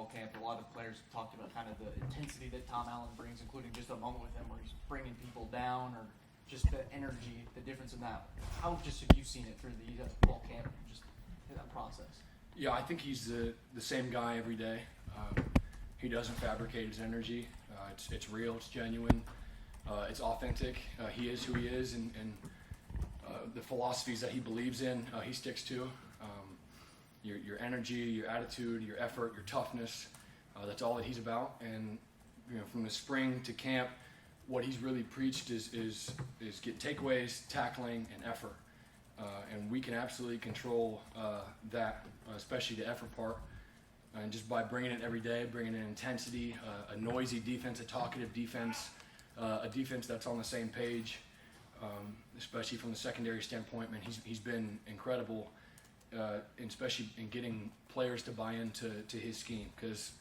fall camp. A lot of players talked about kind of the intensity that Tom Allen brings, including just a moment with him where he's bringing people down, or just the energy, the difference in that. How just have you seen it through the fall camp, just in that process? Yeah, I think he's the same guy every day. He doesn't fabricate his energy. It's real, it's genuine, it's authentic. He is who he is, and the philosophies that he believes in, he sticks to. Your energy, your attitude, your effort, your toughness, that's all that he's about. And from the spring to camp, what he's really preached is get takeaways, tackling, and effort. And we can absolutely control that, especially the effort part. And just by bringing it every day, bringing in intensity, a noisy defense, a talkative defense, a defense that's on the same page, especially from the secondary standpoint, man, he's been incredible, especially in getting players to buy into his scheme, because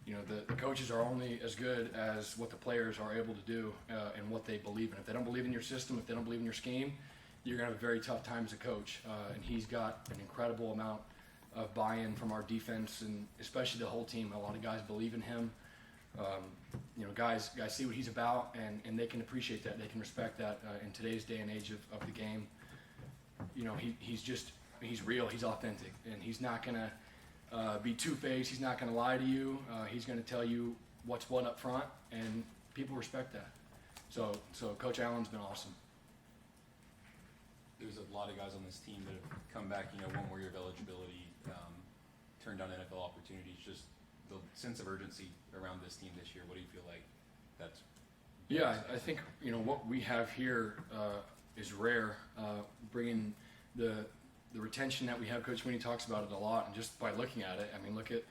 the coaches are only as good as what the players are able to do and what they believe in. If they don't believe in your system, if they don't believe in your scheme, you're going to have a very tough time as a coach. And he's got an incredible amount of buy-in from our defense, and especially the whole team. A lot of guys believe in him. Guys see what he's about, and they can appreciate that. They can respect that in today's day and age of the game. He's real. He's authentic, and he's not going to be two-faced. He's not going to lie to you. He's going to tell you what's what up front, and people respect that. So Coach Allen's been awesome. There's a lot of guys on this team that have come back, 1 more year of eligibility, turned down NFL opportunities. Just the sense of urgency around this team this year. What do you feel like that's? Yeah, I think what we have here is rare. Bringing the retention that we have. Coach Sweeney talks about it a lot, and just by looking at it, I mean, look at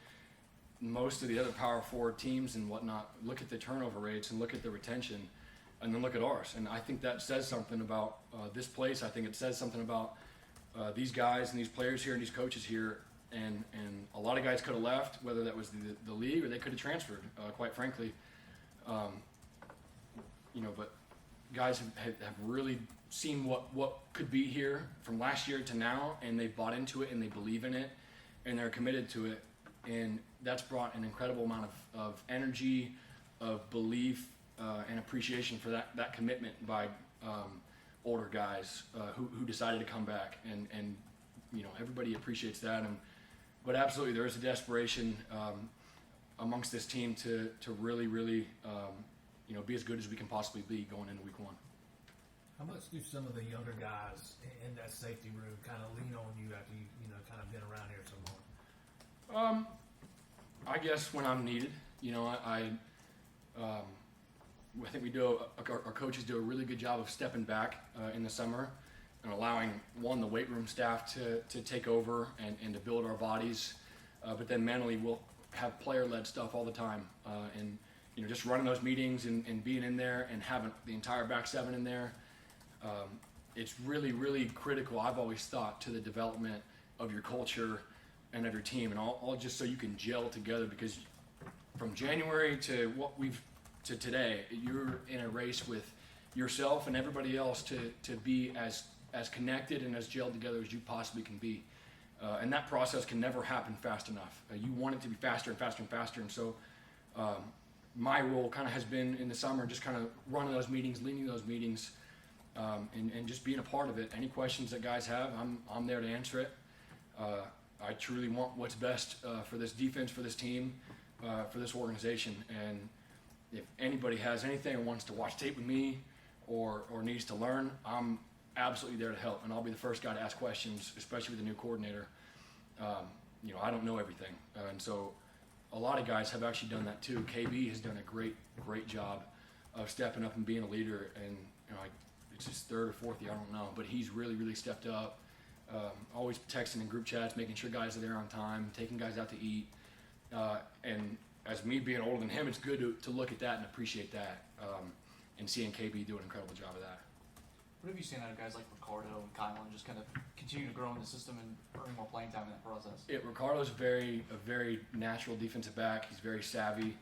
most of the other Power 4 teams and whatnot. Look at the turnover rates and look at the retention, and then look at ours. And I think that says something about this place. I think it says something about these guys and these players here and these coaches here. And a lot of guys could have left, whether that was the league or they could have transferred, quite frankly. But guys have really seen what could be here from last year to now, and they bought into it and they believe in it and they're committed to it. And that's brought an incredible amount of energy, of belief, and appreciation for that commitment by older guys who decided to come back. And everybody appreciates that. But absolutely, there is a desperation amongst this team to really, really, be as good as we can possibly be going into week 1. How much do some of the younger guys in that safety room kind of lean on you after you kind of been around here so long? I guess when I'm needed, I think our coaches do a really good job of stepping back in the summer and allowing the weight room staff to take over and to build our bodies, but then mentally we'll have player-led stuff all the time, and just running those meetings and being in there and having the entire back 7 in there. It's really, really critical, I've always thought, to the development of your culture and of your team, and all just so you can gel together, because from January to today, you're in a race with yourself and everybody else to be as connected and as gelled together as you possibly can be. And that process can never happen fast enough. You want it to be faster and faster and faster. And so my role kind of has been in the summer just kind of running those meetings, leading those meetings, and just being a part of it. Any questions that guys have, I'm there to answer it. I truly want what's best for this defense, for this team, for this organization. And if anybody has anything or wants to watch tape with me or needs to learn, I'm absolutely there to help, and I'll be the first guy to ask questions, especially with the new coordinator. I don't know everything, and so a lot of guys have actually done that too. KB has done a great job of stepping up and being a leader, and it's his 3rd or 4th year, I don't know, but he's really stepped up. Always texting in group chats, making sure guys are there on time, taking guys out to eat, and as me being older than him, it's good to look at that and appreciate that, and seeing KB do an incredible job of that. What have you seen out of guys like Ricardo and Kyle and just kind of continue to grow in the system and earn more playing time in that process? Yeah, Ricardo's a very natural defensive back. He's very savvy.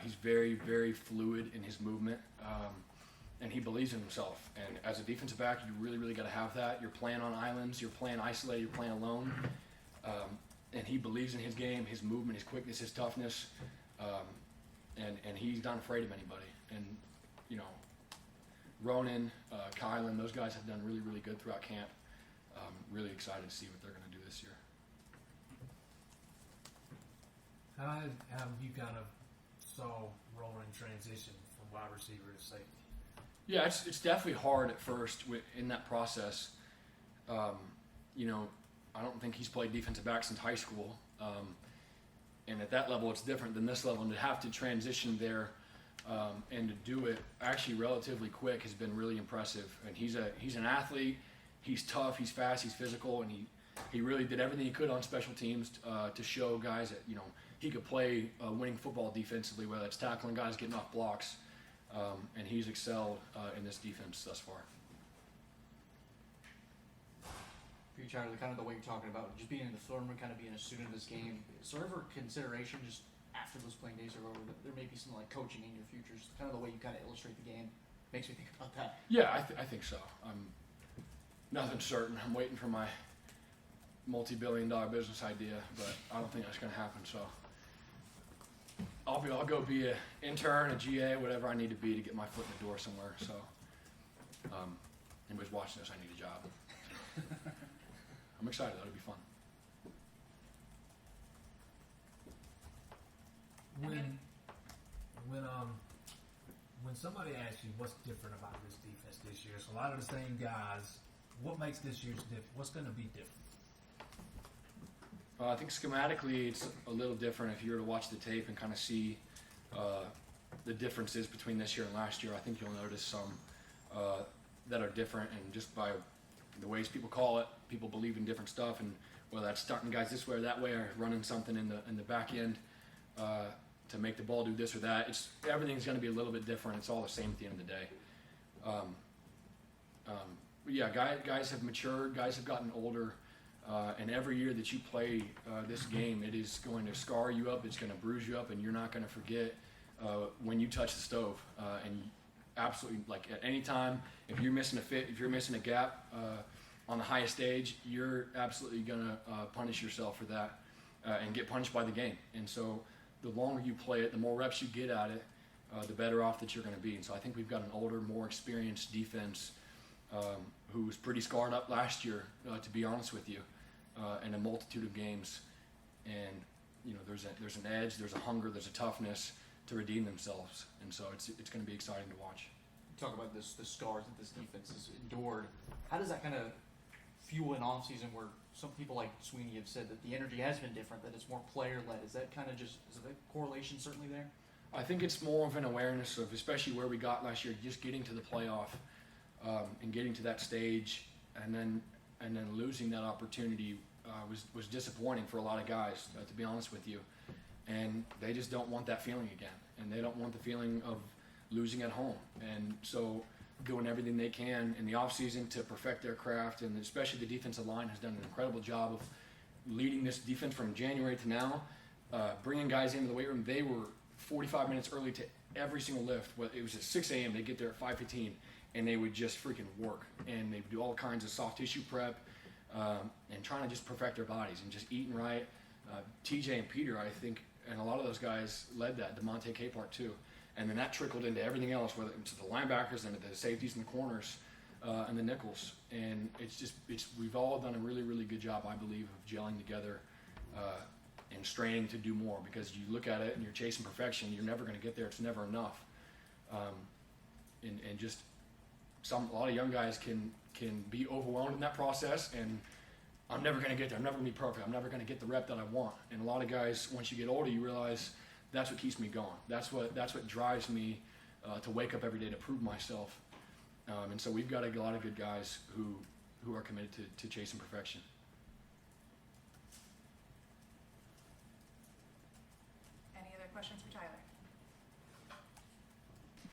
He's very, very fluid in his movement, and he believes in himself. And as a defensive back, you really got to have that. You're playing on islands. You're playing isolated. You're playing alone. and he believes in his game, his movement, his quickness, his toughness, and he's not afraid of anybody. And you know, Ronan, Kylan, those guys have done really, really good throughout camp. Really excited to see what they're going to do this year. How have you kind of saw Ronan transition from wide receiver to safety? Yeah, it's definitely hard at first in that process. You know, I don't think he's played defensive back since high school, and at that level, it's different than this level. And to have to transition there and to do it actually relatively quick has been really impressive. And he's an athlete. He's tough. He's fast. He's physical, and he really did everything he could on special teams to show guys that he could play winning football defensively, whether it's tackling guys, getting off blocks, and he's excelled in this defense thus far. For you, Charlie, kind of the way you're talking about just being in the film room, kind of being a student of this game, is there ever consideration just after those playing days are over that there may be some like coaching in your future, just kind of the way you kind of illustrate the game makes me think about that. Yeah, I think so. Nothing's certain. I'm waiting for my multi-billion-dollar business idea, but I don't think that's going to happen. So I'll go be an intern, a GA, whatever I need to be to get my foot in the door somewhere. So anybody's watching this, I need a job. I'm excited. That'll be fun. When somebody asks you what's different about this defense this year, it's a lot of the same guys. What makes this year's different? What's going to be different? I think schematically it's a little different. If you were to watch the tape and kind of see the differences between this year and last year, I think you'll notice some that are different. And just by the ways people call it, people believe in different stuff, and whether that's starting guys this way or that way, or running something in the back end to make the ball do this or that. Everything's going to be a little bit different. It's all the same at the end of the day. But yeah, guys have matured. Guys have gotten older. And every year that you play this game, it is going to scar you up. It's going to bruise you up, and you're not going to forget when you touch the stove. And absolutely, like at any time, if you're missing a fit, if you're missing a gap on the highest stage, you're absolutely going to punish yourself for that and get punished by the game. And so the longer you play it, the more reps you get at it, the better off that you're going to be. And so I think we've got an older, more experienced defense who was pretty scarred up last year, to be honest with you, in a multitude of games. And there's an edge, there's a hunger, there's a toughness to redeem themselves. And so it's going to be exciting to watch. You talk about the scars that this defense has endured. How does that kind of fuel an off season where some people like Sweeney have said that the energy has been different, that it's more player led? Is that kind of is the correlation certainly there? I think it's more of an awareness of, especially where we got last year, just getting to the playoff and getting to that stage, and then losing that opportunity was disappointing for a lot of guys, to be honest with you. And they just don't want that feeling again, and they don't want the feeling of losing at home. And so doing everything they can in the offseason to perfect their craft, and especially the defensive line has done an incredible job of leading this defense from January to now, bringing guys into the weight room. They were 45 minutes early to every single lift. Well, it was at 6 a.m. They get there at 5:15, and they would just freaking work. And they would do all kinds of soft tissue prep and trying to just perfect their bodies and just eating right. TJ and Peter, I think, and a lot of those guys led that. DeMonte Capehart too. And then that trickled into everything else, whether it's the linebackers and the safeties and the corners and the nickels. And we've all done a really, really good job, I believe, of gelling together and straining to do more, because you look at it and you're chasing perfection. You're never going to get there. It's never enough. And just a lot of young guys can be overwhelmed in that process, and I'm never going to get there. I'm never going to be perfect. I'm never going to get the rep that I want. And a lot of guys, once you get older, you realize that's what keeps me going. That's what drives me to wake up every day to prove myself. And so we've got a lot of good guys who are committed to chasing perfection. Any other questions for Tyler?